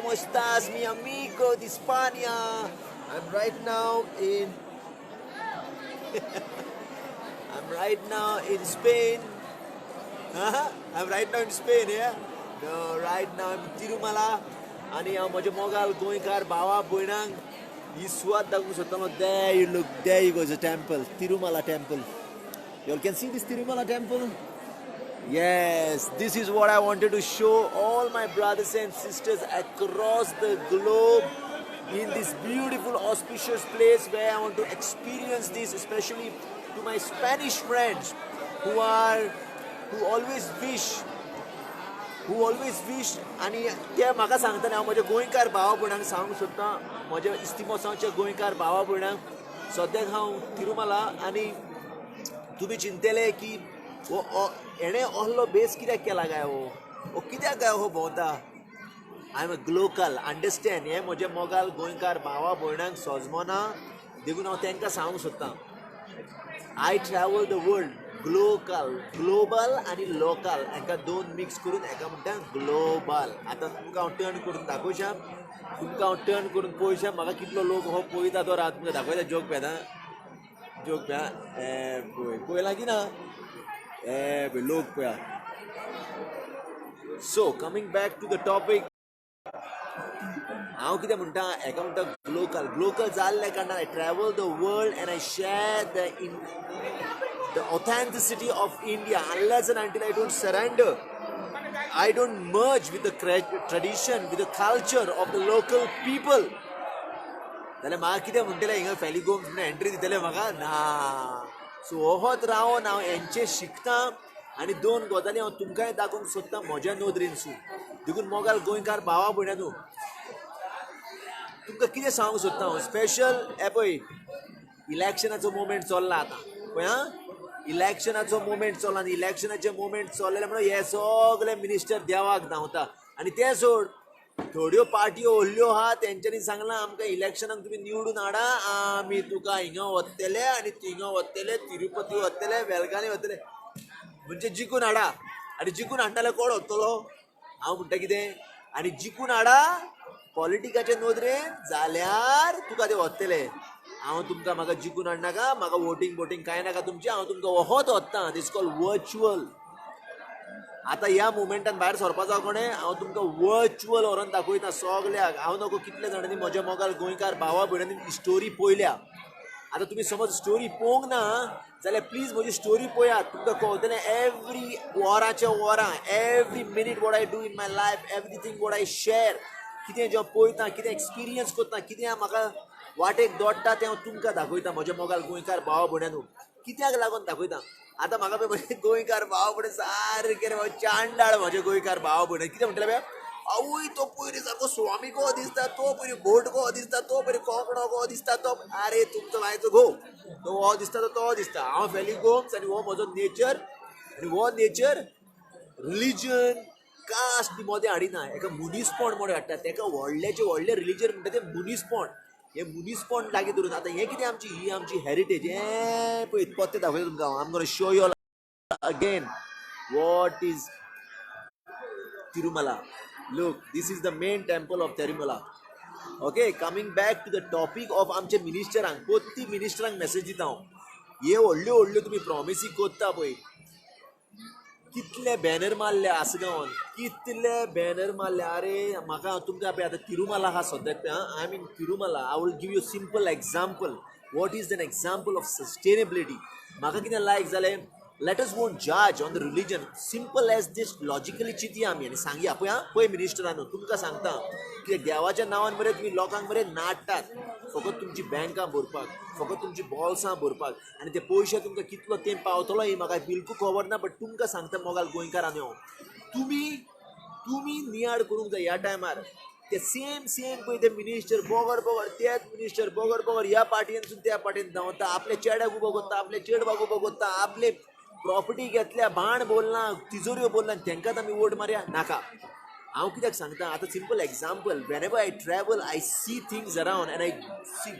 ¿Cómo estás, mi amigo de España? I'm right now in I'm right now in Spain. I'm right now in Spain, yeah? No, right now I'm in Tirumala. आणि हांव म्हज्या मोगाल गोंयकार भावा भयणांक ही सुवात दाखोवंक सोदतालो. There you look, there you go, the temple, Tirumala temple. You all can see this Tirumala temple? Yes, this is what I wanted to show all my brothers and sisters across the globe in this beautiful auspicious place where I want to experience this, especially to my Spanish friends who always wish आणि ते म्हाका सांगताले हांव म्हज्या गोंयकार भावा भयणांक सांगूंक सोदतां, म्हज्या इस्तिमोसांवच्या गोंयकार भावा भयणांक सद्याक हांव तिरुमाला आनी तुमी चिंतले की हेणे असलो बेस कित्याक केला काय हो कित्याक काय हो भोंवता. I am a Glocal, understand. हे म्हजे मोगाल गोंयकार भावा भयणांक सोजमोना देखून हांव तांकां सांगूंक सोदतां. I travel the world. Global आणि लोकल हांकां दोन मिक्स करून हाका म्हणटा ग्लोबल. आतां तुमकां हांव टर्न करून दाखोवशां, तुमकां हांव टर्न करून पळोवशां म्हाका कितलो लोक हो पळयता तो रात. तुमकां दाखयता जोक पळय पळयलां की ना लोक पळया. So coming back to the topic, हांव कितें म्हणटा हाका म्हणटा ग्लोकल जाल्ल्या कारणान I travel the world and I share the authenticity of India. Unless and until I don't surrender, I don't merge with the tradition, with the culture of the local people. जाल्यार म्हाका कितें म्हणटलें हिंगा फॅलिगोम entry दितले म्हाका ना. So ओहोत Ravan हांव हेंचे शिकतां आनी दोन गजाली हांव तुमकांय दाखोवंक सोदतां म्हज्या नोदरेनसून. देखून मोगाल गोंयकार भावा भयणांनो, तुमकां कितें सांगूंक सोदतां हांव स्पेशल. हे पळय इलेक्शनाचो मुवमेंट चल्ला आतां पळय. इलेक्शनाचो मुवमेंट चल्ला आनी इलेक्शनाचे मुवमेंट चल्लेले म्हणून हे सगळे मिनिस्टर देवाक धांवता. आनी ते सोड, थोड्यो पार्ट्यो व्हडल्यो आहा तेंच्यांनी सांगलां आमकां इलेक्शनाक तुमी निवडून हाडा, आमी तुका हिंगा वतले आनी थिंगा वतले, तिरुपती वतले, वेलगांनी वतले, म्हणजे जिखून हाडा. आनी जिखून हाडना जाल्यार कोण वतलो. हांव म्हणटा कितें, आनी जिखून हाडा पॉलिटिकाचे नोदरेन जाल्यार तुका ते वतले. हांव तुमकां म्हाका जिखून हाडनाका, म्हाका वोटींग कांय नाका तुमचें, हांव तुमकां वोहोत वत्तां. दीस कॉल वर्च्युअल. आतां ह्या मुवमेंटान भायर सरपाचो कोणें, हांव तुमकां वर्च्युअल व्हरोन दाखयता सगल्याक. हांव नको कितले जाणांनी म्हज्या मोगाल गोंयकार भावा भयणांनी स्टोरी पळयल्या. आतां तुमी समज स्टोरी पळोवंक ना जाल्यार प्लीज म्हजी स्टोरी पळयात. तुमकां कळटलें एवरी वराच्या वरां, every minute what I do in my life, everything what I share, कितें जें पळयता, कितें एक्सपिरियन्स करता, कितें म्हाका वाटेक दोडटा तें हांव तुमकां दाखयता म्हज्या मोगाल गोंयकार भावा भयणांनो. कित्याक लागून दाखयता, आतां म्हाका पळय म्हजे गोंयकार भावा भयण सारके रे चांडाळ म्हजे गोंयकार भावा भयण. कितें म्हणटले पळय, आवय तो पयलीं सारको स्वामी कहो दिसता, तो पयलीं भोट कहो दिसता, तो पयलीं कोंकणो कहो दिसता, तो आरे तुमचो बायचो घोव तो हो दिसता तो दिसता. हांव फॅलिगोम्स आनी हो म्हजो नेचर, आनी हो नेचर रिलीजन कास्ट बी मोदें हाडिना. हेका मुनीसपण मोडें हाडटा. तेका व्हडलेचे व्हडले रिलीजन म्हणटा तें मुनीसपण. हे मुनीसपण लागीं धरून आतां हें कितें ही आमची हेरिटेज. हें पळय पत्ते दाखयता तुमकां हांव. I am gonna show you all again what is Tirumala. Look, this is the main temple of Tirumala. Okay, coming back to the topic of आमचे मिनिस्टरांक. कोत्ती मिनिस्टरांक मेसेज दिता हांव. हे व्हडल्यो तुमी प्रॉमिसी कोत्ता पळय, कितले बॅनर मारले आसगांवान, कितले बॅनर मारले. अरे म्हाका तुमकां पळय आतां तिरुमाला आहा सद्याक पळय. I mean Tirumala, I will give you simple example. What is an example of sustainability. म्हाका कितें लायक जालें, let us won't judge on the religion, simple as this, logically चिंतया आमी आनी सांगया. पळय मिनिस्टरांनो, तुमकां सांगता की देवाच्या नांवान मरे तुमी लोकांक मरे नाडटात फकत तुमची बँकां भरपाक, फकत तुमची बॉल्सां भरपाक, आनी ते पयशे तुमकां कितलो तेंप पावतलो ही म्हाका बिलकूल खबर ना. बट तुमकां सांगता मोगाल गोंयकारांनी हांव, तुमी नियाड करूंक जाय ह्या टायमार. ते सेम पळय ते मिनिस्टर बोगर तेच मिनिस्टर बोगर ह्या पार्टीनसून त्या पार्टीन धांवता, आपल्या चेड्याक उबो करता, आपल्या चेडवाक उबो करता, आपले प्रॉपर्टी घेतल्या, बाण बोलना, तिजोऱ्यो बोलना, तेंकांच आमी वोट मारया नाका. हांव कित्याक सांगता, आतां simple example, whenever I travel I see things around and I see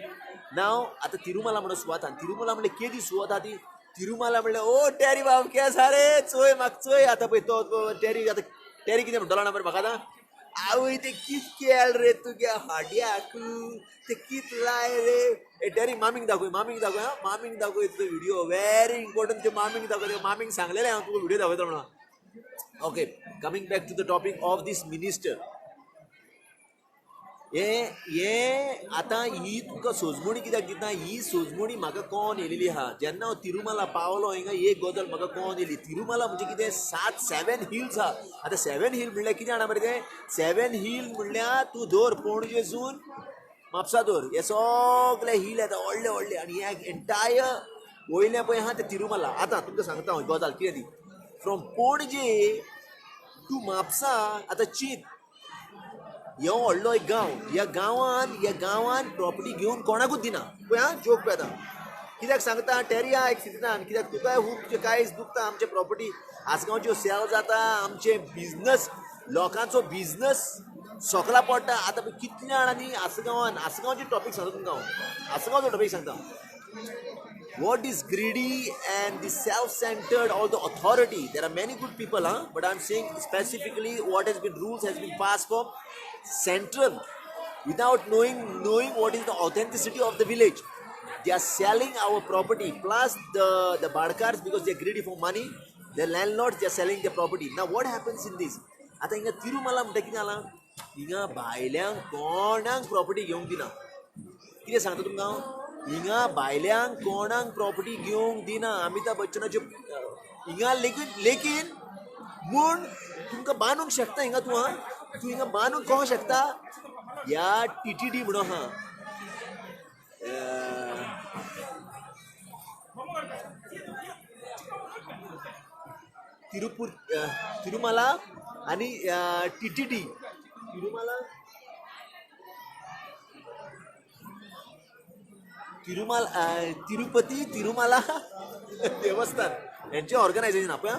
now. आतां तिरुमाला म्हणून सुवात आहा, तिरुमाला म्हणल्यार केदी सुवात आहा ती. तिरुमाला म्हणल्यार ओ टॅरी बाब केस रे चोय म्हाका चोय. आतां पळय तो टॅरी, आतां टॅरी कितें म्हणटलो ना बरें म्हाका आतां, आवय ते कित केल रे तुगे हाड्याकू ते कित लाय रे ए डायरेक्ट मामीक दाखय हा मामीक दाखय तुजो व्हिडिओ व्हेरी इम्पॉर्टंट ते मामीक दाखय मामीक सांगलेलें हांव तुका व्हिडिओ दाखयता म्हणून okay coming back to the topic of this minister हे आतां ही तुमकां सोजमणी कित्याक दिता ही सोजमणी म्हाका कोण येयलेली आहा जेन्ना हांव तिरुमला पावलो हिंगा एक गजाल म्हाका कोण येयली तिरुमला म्हणजे कितें 7 हिल्स आहा आतां 7 हिल म्हणल्यार कितें जाणा मरे तें 7 हिल म्हणल्यार तूं धर पणजेसून म्हापसा धर हे सगळे हिल येता व्हडले व्हडले आनी हे एंटायर वयलें पळय आहा तें तिरुमला आतां तुमकां सांगता हांव गजाल कितें ती फ्रॉम पणजे टू म्हापसा आतां चिंत यो व्हडलो एक गांव ह्या गांवान प्रॉपर्टी घेवन कोणाकूच दिना पळय आं जोक पळय आतां कित्याक सांगता टेरिया एक सिटीजन कित्याक तुकाय खूब कांयच दुखता आमचे प्रॉपर्टी आसगांवच्यो सेल जाता आमचे बिजनस लोकांचो बिजनस सोकला पडटा आतां पळय कितले जाणांनी आसगांवचे टॉपीक सांगता तुमकां हांव आसगांवचो टॉपीक सांगता What is greedy and the self-centered or the authority? There are many good people, but I'm saying specifically what has been rules has been passed from central without knowing what is the authenticity of the village. They are selling our property plus the badkars because they are greedy for money. The landlords they are selling their property. Now what happens in this? आता हिंगा तिरुमला म्हणटा कितें जालां हिंगा भायल्यांक कोणाक property घेवंक दिना कितें सांगता तुमकां हांव हिंगा भायल्यांक कोणाक प्रॉपर्टी घेवंक दिना अमिताभ बच्चनाचे हिंगा लेकीन म्हूण तुमकां बांदूंक शकता हिंगा तूं तूं हिंगा बांदूंक कहो शकता ह्या TTD म्हणून आहा तिरुमला आणि TTD तिरुपती तिरुमला देवस्थान यांचे ऑर्गनायझेशन आपण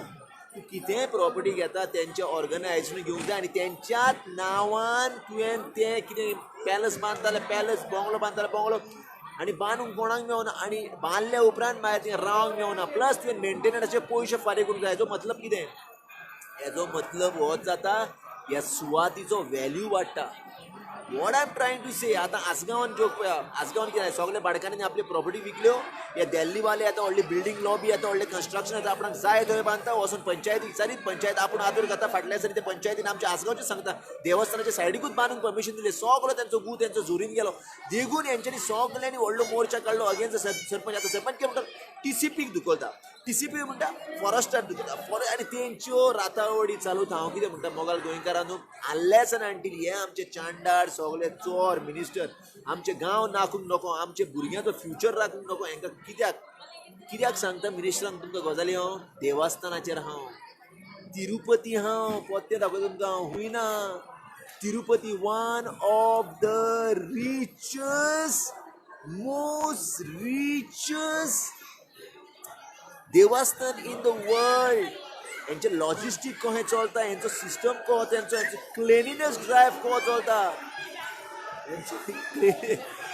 तू कितेंय प्रॉपर्टी घेता त्यांचे ऑर्गनायझेशन घेवंक जाय आनी त्यांच्याच नांवान तुवें तें कितें पॅलस बांदताले पॅलस बंगलो बांदताले बंगलो आनी बांदूंक कोणाक मेळना आनी बांदल्या उपरांत भायर थंय रावंक मेळना प्लस तुवें मेंटेनन्साचे पयशे फारीक करूंक जाय हेजो मतलब कितें हेजो मतलब होच जाता ह्या सुवातीचो व्हॅल्यू वाडटा what I am trying to say आतां आसगांवान जोक पळय आसगांवान कितें सगळे भाडकांनी आपली प्रॉपर्टी विकल्यो हे दिल्लीवाले आतां व्हडली बिल्डींग लॉबी आतां व्हडलें कन्स्ट्रक्शन आतां आपणाक जाय थंय बांदता वचून पंचायत विचारीत पंचायत आपूण आदर घाता फाटल्या सरी ते पंचायतीन आमच्या आसगांवचें सांगता देवस्थानाच्या सायडीकूच बांदूंक परमिशन दिलें सगळो तेंचो गू तेंचो झुरीन गेलो देखून हेंच्यांनी सगळ्यांनी व्हडलो मोर्चा काडलो अगेन्स्ट सरपंच आतां सरपंच कितें म्हणटा TCPक दुखोवता TCP म्हणटा फॉरेस्टार दुखोवता आनी तेंच्यो रातावडी चालूच हांव कितें म्हणटा मोगाल गोंयकारांनू आनलेस एंड अंटील हे आमचे चांडार सगळे चोर मिनिस्टर आमचे गांव नाकूंक नको आमचे भुरग्यांचो फ्युचर राखूंक नको हांकां कित्याक सांगता मिनिस्टरांक तुमकां गजाली हांव देवस्थानाचेर हांव तिरुपती हांव पत्ते दाखयता तुमकां हांव हुयना Tirupati one of the most richest देवस्थान इन द वर्ल्ड हेंचे लॉजिस्टीक कशें चलता हेंचो सिस्टम कसो तेंचो क्लिनिनेस ड्रायव्ह कसो चलता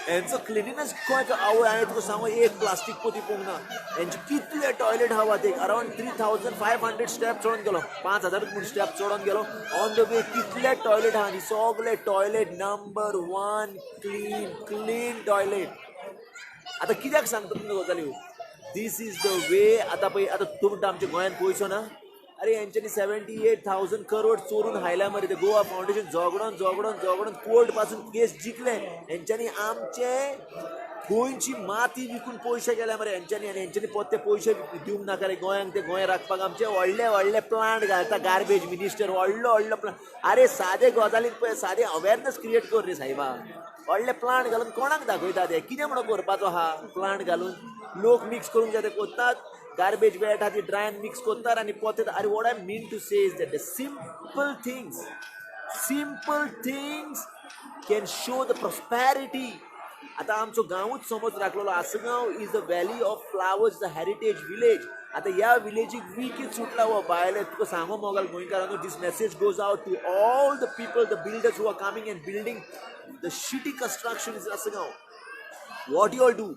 हेंचो क्लिनिनेस कशें आवय हांवें तुका सांगू एक प्लास्टीक पोती पळोवंक ना हेंचे कितले टॉयलेट आहा वाटेक अरावंड 3500 स्टेप चडोन गेलो 5000 म्हूण स्टेप चडोन गेलो ऑन द वे कितले टॉयलेट आहा आनी सगळे टॉयलेट नंबर 1 क्लीन टॉयलेट आतां कित्याक सांगता तुमकां गजाली दिस इज द वे आतां पळय आतां तूं म्हणटा आमच्या गोंयांत पयसो ना अरे हेंच्यांनी 78,000 करोड चोरून हायल्या मरे ते गोवा फावंडेशन झगडून कोर्ट पासून केस जिखले हेंच्यांनी आमचे गोंयची माती विकून पयशे गेले मरे हेंच्यांनी आनी हेंच्यांनी ते पयशे दिवंक नाका रे गोंयांक ते गोंय राखपाक आमचे व्हडले प्लांट घालता गार्बेज मिनिस्टर व्हडलो प्लांट अरे सादे गजालीक पळय सादे अवेरनेस क्रिएट कर रे सायबा व्हडले प्लांट घालून कोणाक दाखयता ते कितें म्हणून करपाचो हा प्लांट घालून लोक मिक्स करूंक जाय ते कोत्तात गार्बेज वेट आहा ती ड्रायन मिक्स कोत्तात आनी पोतेत अरे what I mean to say is that the simple things can show the prosperity आतां आमचो गांवूच समज राखलेलो Assagao is the valley of flowers the heritage village आतां ह्या विलेजीक वीक सुटला हो भायले तुका सांगो मोगाल गोंयकारांनो this message goes out to all the people the builders who are coming and building the shitty construction is Assagao what you all do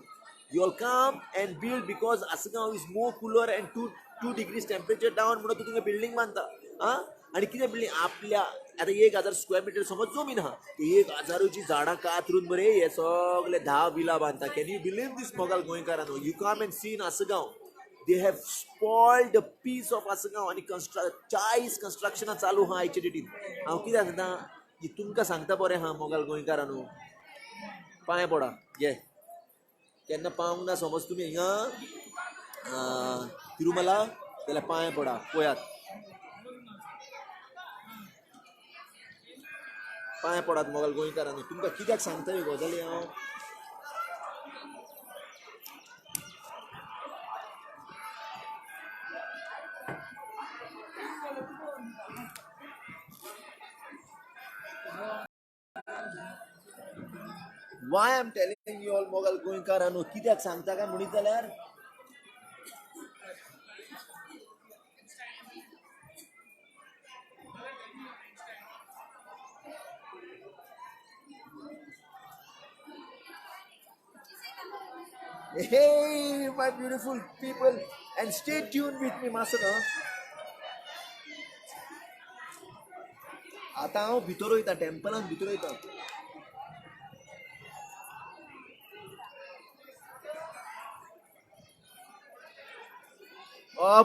you all come and build because Asagaon is more cooler and 2 degrees temperature down म्हणून तुम्ही building बांधता हा आणि कितें building आपल्या आतां 1,000 square metre समज जमीन आहा 1,000ची झाडां कातरून बरे हे सगळे 10 विला बांदता कॅन यू बिलीव दीस मोगाल गोंयकारांनो you come and see in Assagao they have spoiled a piece of Assagao आनी 40 कंस्ट्रक्शनां चालू आहा आयचे डेटीन हांव कित्याक सांगता की तुमकां सांगता बरें आहा मोगाल गोंयकारांनो पांय पडा घे केन्ना पावूंक ना समज तुमी हिंगा तिरुमला जाल्यार पांय पडा पळयात पांय पडात मोगाल गोंयकारांनी तुमकां कित्याक सांगता ह्यो गजाली हांव why I am telling you all मोगाल गोंयकारांनो कित्याक सांगता काय म्हणीत जाल्यार Hey, my beautiful people, and stay tuned with me, Masana. आता हांव भितर वयता टेम्पलान भितर वयता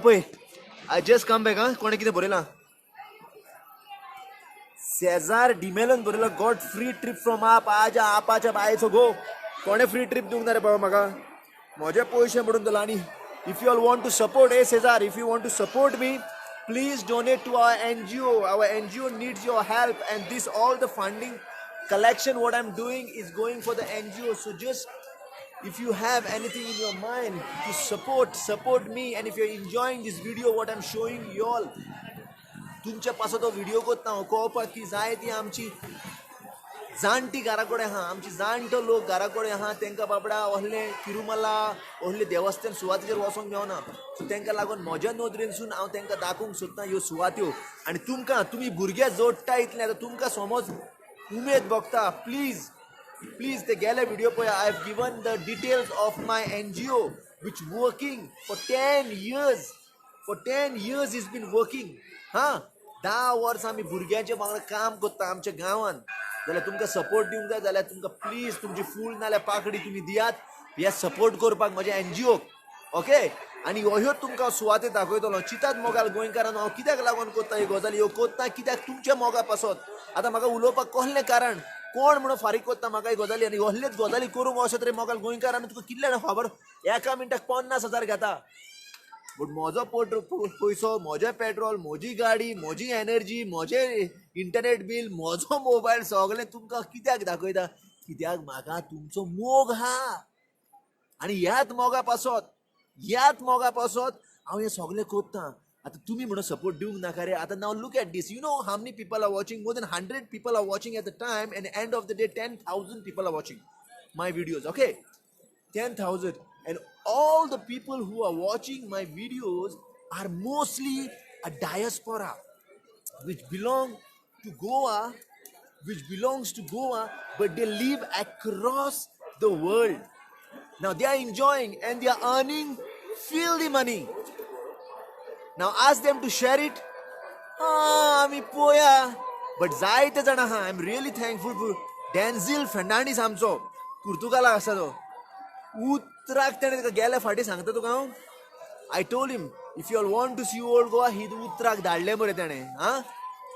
पळय आय जस्ट कम बॅक हा कोणे कितें बरयलां सेजार डिमेलन बरयलो गॉट फ्री ट्रीप फ्रॉम आपाच्या बायचो गो कोणे फ्री ट्रीप दिवंक ना रे बाबा म्हाका म्हजे पयशे म्हणून दिला आनी if you all want to support सेजार if you want to support me please donate to our NGO. Our NGO needs your help, and this all the funding collection what I'm doing is going for the NGO. So just if you have anything in your mind to support me, and if you're enjoying this video what I'm showing you all, तुमच्या पासो तो video कोत्ता हांव कळपाक की जाय ती आमची जाणटी घरा कडेन आहा आमची जाणटो लोक घरा कडेन आहा तांकां बाबडा असले तिरुमला असले देवस्थान सुवातेचेर वचोंक मेळना सो तांकां लागून म्हज्या नदरेनसून हांव तांकां दाखोवंक सोदता ह्यो सुवात्यो आनी तुमकां तुमी भुरगे जोडटा इतले आतां तुमकां समज उमेद भोगता प्लीज ते गेले व्हिडिओ पळया I have given the details of my NGO which working for 10 years is been working 10 वर्सां आमी भुरग्यांच्या वांगडा काम करता आमच्या गांवांत जाल्यार तुमकां सपोर्ट दिवंक जाय जाल्यार तुमकां प्लीज तुमची फूल नाल्यार पाकडी तुमी दियात हे सपोर्ट करपाक म्हज्या NGO ओके आनी ह्यो तुमकां सुवाते दाखयतलो चिंतात मोगाल गोंयकारांनो हांव कित्याक लागून कोत्ता ह्यो गजाली ह्यो कोत्ता कित्याक तुमच्या मोगा पासत आतां म्हाका उलोवपाक कसलें कारण कोण म्हणून फारीक कोत्ता म्हाका ही गजाली आनी असलेच गजाली करूंक अशें तरी मोगाल गोंयकारांनो तुका कितले खबर एका मिनटाक 50,000 घेता बट म्हजो पयसो म्हजें पेट्रोल म्हजी गाडी म्हजी एनर्जी म्हजें इंटरनेट बील म्हजो मोबायल सगळें तुमकां कित्याक दाखयता कित्याक म्हाका तुमचो मोग हा आनी ह्याच मोगा पासत हांव हें सगळें कोत्ता आतां तुमी म्हणून सपोर्ट दिवंक नाका रे आतां now look at this you know how many people are watching more than 100 people are watching at the time and end of the day 10,000 people are watching my videos okay 10,000 and all the people who are watching my videos are mostly a diaspora which belongs to Goa but they live across the world now they are enjoying and they are earning filthy money now ask them to share it आमी पोया but जायते जाण आहा I'm really thankful for Denzel Fernandes आमचो पुर्तुगालाक आसा तो उतराक तेणें गेल्या फाटी सांगता तुका हांव I told him if you all want to see old Goa ही उतराक धाडलें मरे तेणें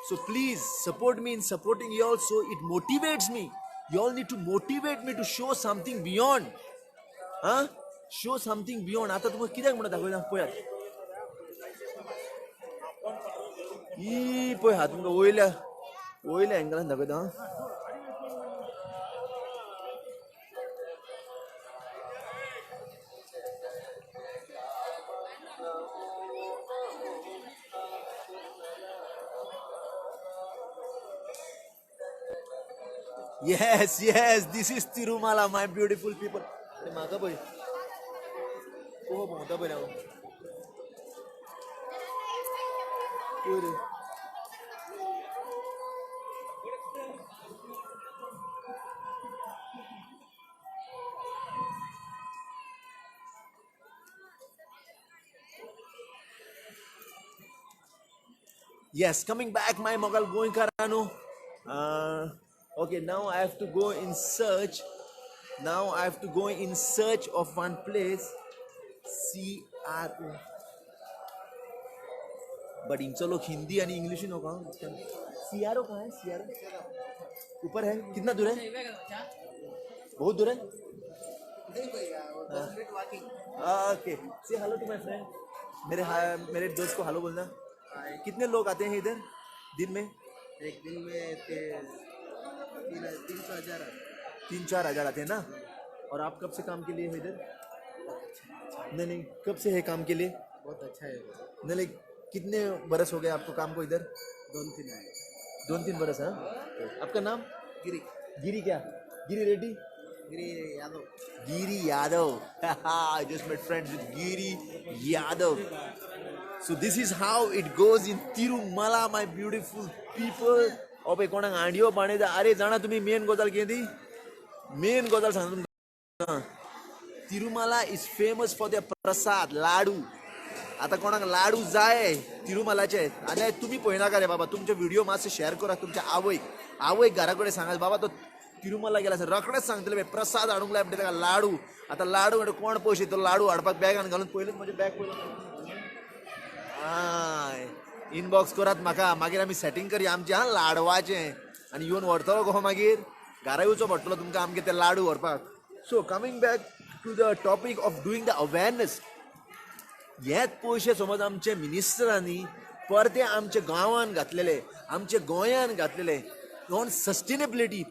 so please support me in supporting you all so it motivates me you all need to motivate me to show something beyond show something beyond आतां तुमकां कित्याक म्हणून दाखयता पळयात ही पळय हा तुमकां वयल्या एंगलान दाखयता Yes, this is Tirumala, my beautiful people. म्हाका पळय भोंवता पळय हांव Yes, coming back, my Mogal going Karano. Okay, now I have to go in search. Now I have to go in search of one place. CRO. But इनसे लोग हिंदी यानी English ही नको CRO कहाँ है सीआरओ ऊपर है कितना दूर है बहुत दूर है ओके से हेलो टू माय फ्रेंड मेरे दोस्त को हेलो बोलना कितने लोग आते हैं इधर दिन में एक दिन में 3-4 हजार 3-4 हजार आते हैं ना और आप कब से काम के लिए है इधर नहीं नहीं कब से है काम के लिए बहुत अच्छा है नहीं नहीं कितने बरस हो गए आपको काम को इधर 2-3 आए 2-3 बरस हाँ आपका नाम गिरी गिरी क्या गिरी रेड्डी गिरी Yadav Giri Yadav. I just met friends with Giri Yadav. So this is how it goes in Tirumala, my beautiful people. अबे कोणा आंडियो पाणी अरे जाणा तुम्ही मेन गजाल किती मेन गजाल सांगतो तुमकां Tirumala is famous for the prasad laddu आता कोणाक लाडू जाय तिरुमलाचे आनी तुम्ही पळयनाका रे बाबा तुमचे व्हिडिओ मातशे शेअर करा तुमच्या आवयक घरा कडेन सांगा बाबा तो तिरुमला गेला रोखडेच सांगतले प्रसाद हाडूंक लाय म्हणटा ताका लाडू आता लाडू म्हणजे कोण पयशे तो लाडू हाडपाक बॅगान घालून पयलेच म्हजे बॅग पयलो इनबॉक्स करात म्हाका मागीर आमी सेटिंग करया आमचें हा लाडवाचें आनी येवन व्हरतलो गो मागीर घरा येवचो पडटलो तुमकां आमगे ते लाडू व्हरपाक so coming back to the topic of doing the awareness हेच पयशे समज आमचे मिनिस्टरांनी परते आमच्या गांवांत घातलेले आमच्या गोंयांत घातलेले ऑन सस्टेनेबिलिटी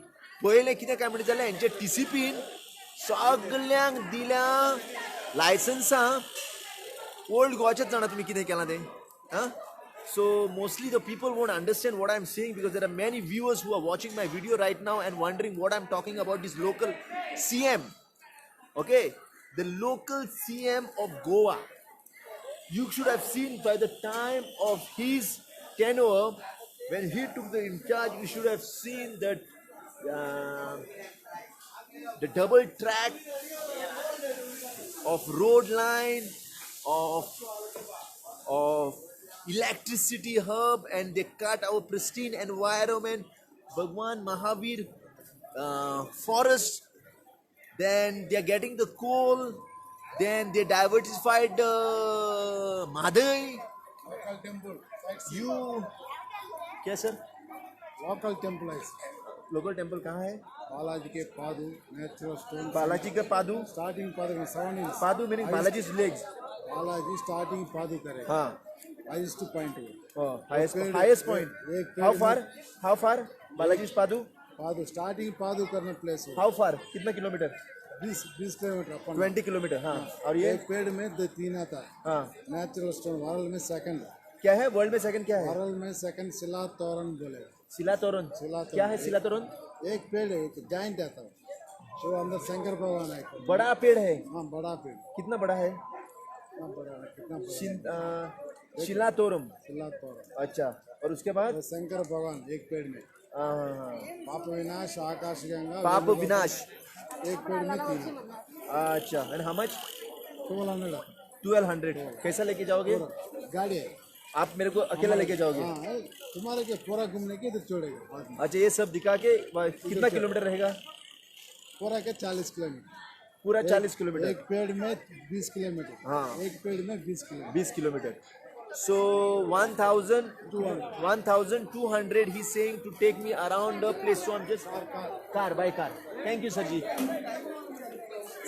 पयले कितें काय म्हणटा जाल्यार हेंचे टीसीपीन सगल्यांक दिल्या लायसन्सां ओल्ड गोवाचेच जाणा तुमी कितें केलां तें आं so mostly the people won't understand what I am saying because there are many viewers who are watching my video right now and wondering what I am talking about this local CM okay the local CM of Goa you should have seen by the time of his tenure when he took the in charge you should have seen that the double track of road line of electricity hub and they cut our pristine environment Bhagwan Mahavir forest then they are getting the coal then they diversified Madai local temple you क्या sir local temple है local temple कहाँ है बालाजी के पादू natural stone Balaji का पादू starting पादू में 7 inch पादू मीनिंग बालाजी's legs बालाजी स्टार्टिंग पादू करे हाँ highest point highest point how far बालाजी's पादू पादू स्टार्टिंग पादू करने प्लेस how far कितना किलोमीटर 20 किलोमीटर 20 किलोमीटर हाँ और ये एक पेड़ में 2-3 आता है हाँ नेचुरल स्टोन वर्ल्ड में सेकंड क्या है वर्ल्ड में सेकंड क्या है वर्ल्ड में सेकंड शिला तोरण बोले शिला तोरण क्या है शिला तोरण एक पेड़ है एक जाइंट आता है तो अंदर शंकर भगवान है बड़ा पेड़ है हाँ बड़ा पेड़ कितना बड़ा है कितना बड़ा है कितना बड़ा शिला तोरम शिला तोरण अच्छा और उसके बाद शंकर भगवान एक पेड़ में पाप विनाश आकाश गंगा पाप विनाश एक पेड़ में 3 अच्छा एंड हाउ मच 1200 कैसा लेके जाओगे गाड़ी है आप मेरे को अकेला लेके जाओगे हाँ तुम्हारे के पूरा घूमने के तो छोड़ेगा बाद में अच्छा ये सब दिखा के कितना किलोमीटर रहेगा पूरा के 40 किलोमीटर पूरा 40 किलोमीटर एक पेड़ में 20 किलोमीटर हाँ एक पेड़ में 20 kilometre 20 kilometre so 1200 he's saying to take me around the place so I'm just car by car thank you sir ji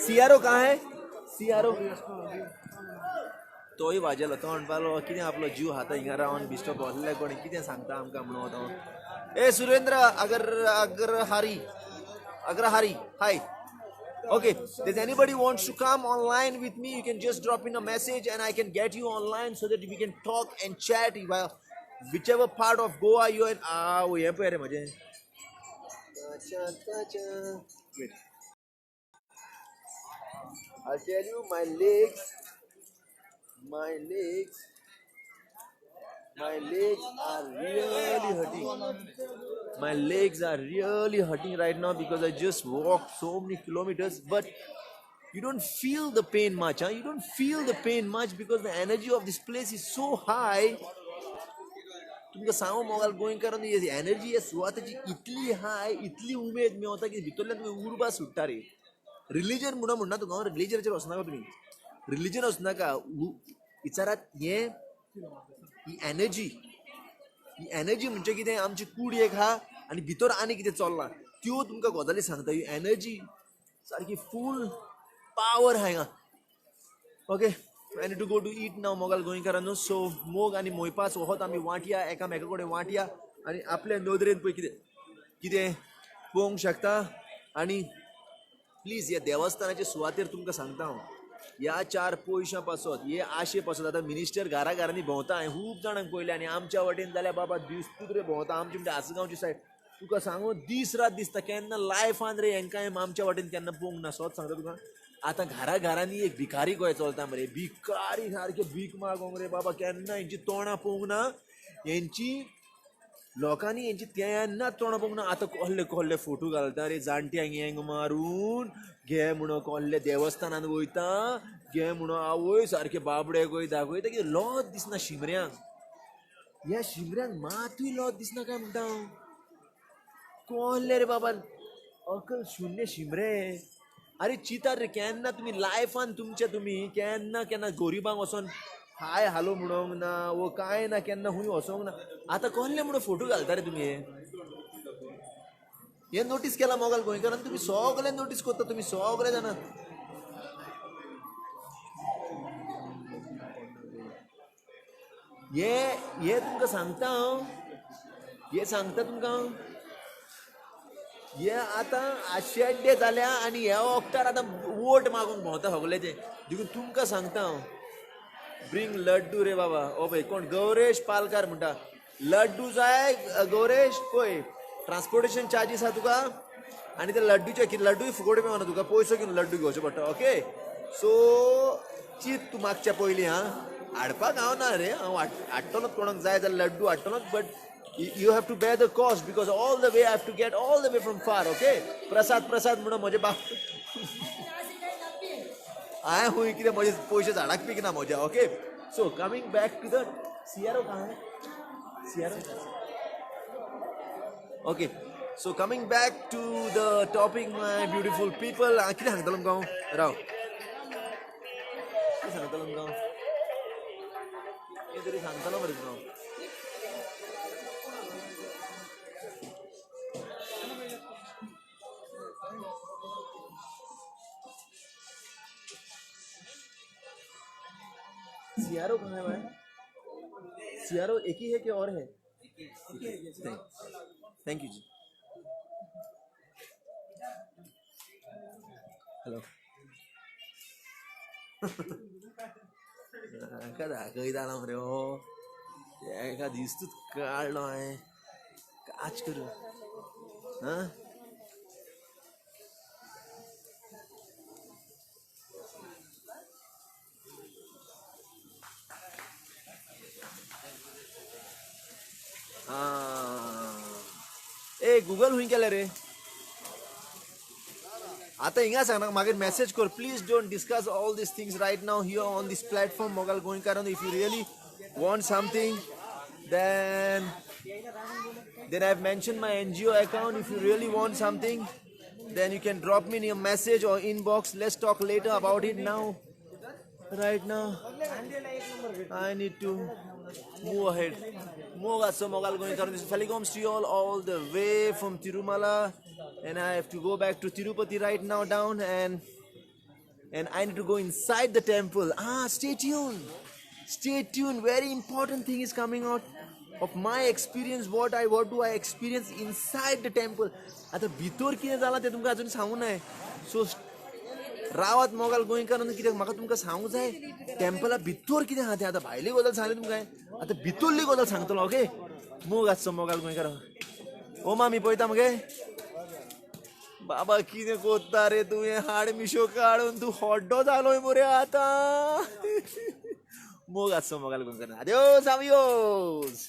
CRO कहाँ है CRO तोय वाजेलो तो म्हणपालो कितें आपलो जीव हाता हिंगा रावन बिश्टो बोसले कोणी कितें सांगता आमकां म्हणून तो ए Surendra Agrahari hi okay does anybody wants to come online with me you can just drop in a message and I can get you online so that we can talk and chat whichever part of Goa you're in वो ये पे रे मजे wait I'll tell you my legs are really hurting. My legs are really hurting right now because I just walked so many kilometers. But you don't feel the pain much, huh? You don't feel the pain much because the energy of this place is so high. तुमकां सांगू मोगाल गोंयकारांनो energy हे सुवातेची इतली हाय इतली उमेद मेवता की भितरल्यान तुमी उर्बा सुट्टा रे. Religion म्हणना तुका रिलीजनाचेर वचनाका तुमी. रिलीजन वचनाका विचारात ही एनर्जी म्हणजे कितें आमची कूड एक हा आनी भितर आनी कितें चल्लां त्यो तुमकां गजाली सांगता. ही एनर्जी सारकी फूल पावर हाय हांगा. Okay I need to go to eat now मोगाल गोंयकारांनो. सो मोग आनी मोयपाच वोत आमी वांटया एकामेका कडेन वांटया आनी आपल्या नदरेन पळय कितें कितें पळोवंक शकता. आनी प्लीज ह्या देवस्थानाच्या सुवातेर तुमकां सांगता हांव ह्या 4 पयशां पासत हे आशे पासत आतां मिनिस्टर घरांनी भोंवता. हांवें खूब जाणांक पळयलें आनी आमच्या वाटेन जाल्यार बाबा दिसतूच रे भोंवता. आमचे म्हणजे आसगांवची सायड तुका सांगू दीस रात दिसता केन्ना लायफान रे हेंकां आमच्या वाटेन केन्ना पळोवंक ना. सोच सांगता तुका आतां घरांनी एक भिकारी गोंय चलता मरे. भिकारी सारके भीक मागोंक रे बाबा केन्ना हेंची तोंडां पळोवंक ना. हेंची लोकांनी हेंची केन्नाच तोंडां पळोवंक ना. आतां कोल्ले फोटो घालता रे जाणट्यांक हेंग मारून घे म्हणून कोल्ले देवस्थानान वयता घे म्हणून आवय सारके बाबडे गोंय दाखयता कितें लॉज दिसना शिमऱ्यांक. ह्या शिमऱ्यांक मातूय लॉज दिसना काय म्हणटा हांव. कोल्ले रे बाबा अकल शुन्य शिमरे. अरे चिंता रे केन्ना तुमी लायफान तुमच्या तुमी केन्ना गोरिबांक वचोन हाय हालो म्हणोंक ना वो कांय ना केन्ना खूंय वचोंक ना. आतां कोल्ले म्हणून फोटो घालता रे तुमी. हे नोटीस केला मोगाल गोंयकारान तुमी सगळे नोटीस करता तुमी सगळे जाणा. हे तुमकां सांगता हांव हे सांगता तुमकां हांव हे आतां आशेड्डे जाल्या आनी ह्या वखदार आतां वोट मागूंक भोंवता सगळे ते देखून तुमकां सांगता हांव ब्रिंग लड्डू रे बाबा. ओ पळय कोण गौरेश पालकार म्हणटा लड्डू जाय गौरेश पळय ट्रान्सपोर्टेशन चार्जीस आहा तुका आनी ते लड्डूय फुकट मेळना तुका पयसो घेवन लड्डू घेवचो पडटा. ओके सो चिंत तूं मागच्या पयलीं हाडपाक हांव ना रे हांव हाडटलोच कोणाक जाय जाल्यार लड्डू हाडटलोच. But you have to bear the cost because all the way I have to get all the way from far. Okay प्रसाद म्हणून म्हजे बाप हांवें खूंय कितें म्हजे पयशे झाडाक पिकना म्हज्या. Okay so coming back to the सियारो okay so coming back to the topic my beautiful people. कितें सांगतलो तुमकां हांव राव कितें सांगतलो तुमकां कितें तरी सांगतलो मरे तुमकां. सियारो कहाँ है भाई. सियारो एक ही है कि और है. Thank you G. हेलो दाखयता ना मरे हो एका दिसतूच काडलो हांवें काच करूं हां. ए गूगल हुई केले रे आता हिंगा सांग मागीर मेसेज कर please don't discuss all this things right now here on this platform मोगाल गोंयकारान. If you really want something then I've mentioned my NGO account. If you really want something then you can drop me in your message or inbox. Let's talk later about it. Now right now I need to move ahead. So Mogal Goinkaran, this telecoms to you all the way from Tirumala, and I have to go back to Tirupati right now down and I need to go inside the temple. Stay tuned, very important thing is coming out of my experience. What do I experience inside the temple. आता भितर कितें जालां तें तुमकां अजून सांगूं ना. So Rawat मोगाल गोंयकारान कित्याक म्हाका तुमकां सांगूं जाय टेंपला भितर कितें आहा तें. आतां भायली गजाल सांगली तुमकां आतां भितरली गजाल सांगतलो. ओके मोग आसचो मोगाल गोंयकारान. ओ मामी पळयता मगे बाबा कितें कोत्ता रे तुवें हाड मिशो काडून तूं हॉड्डो जालोय मरे आतां. मोग आसचो मोगाल गोंयकारान. आदियोस आमियोस.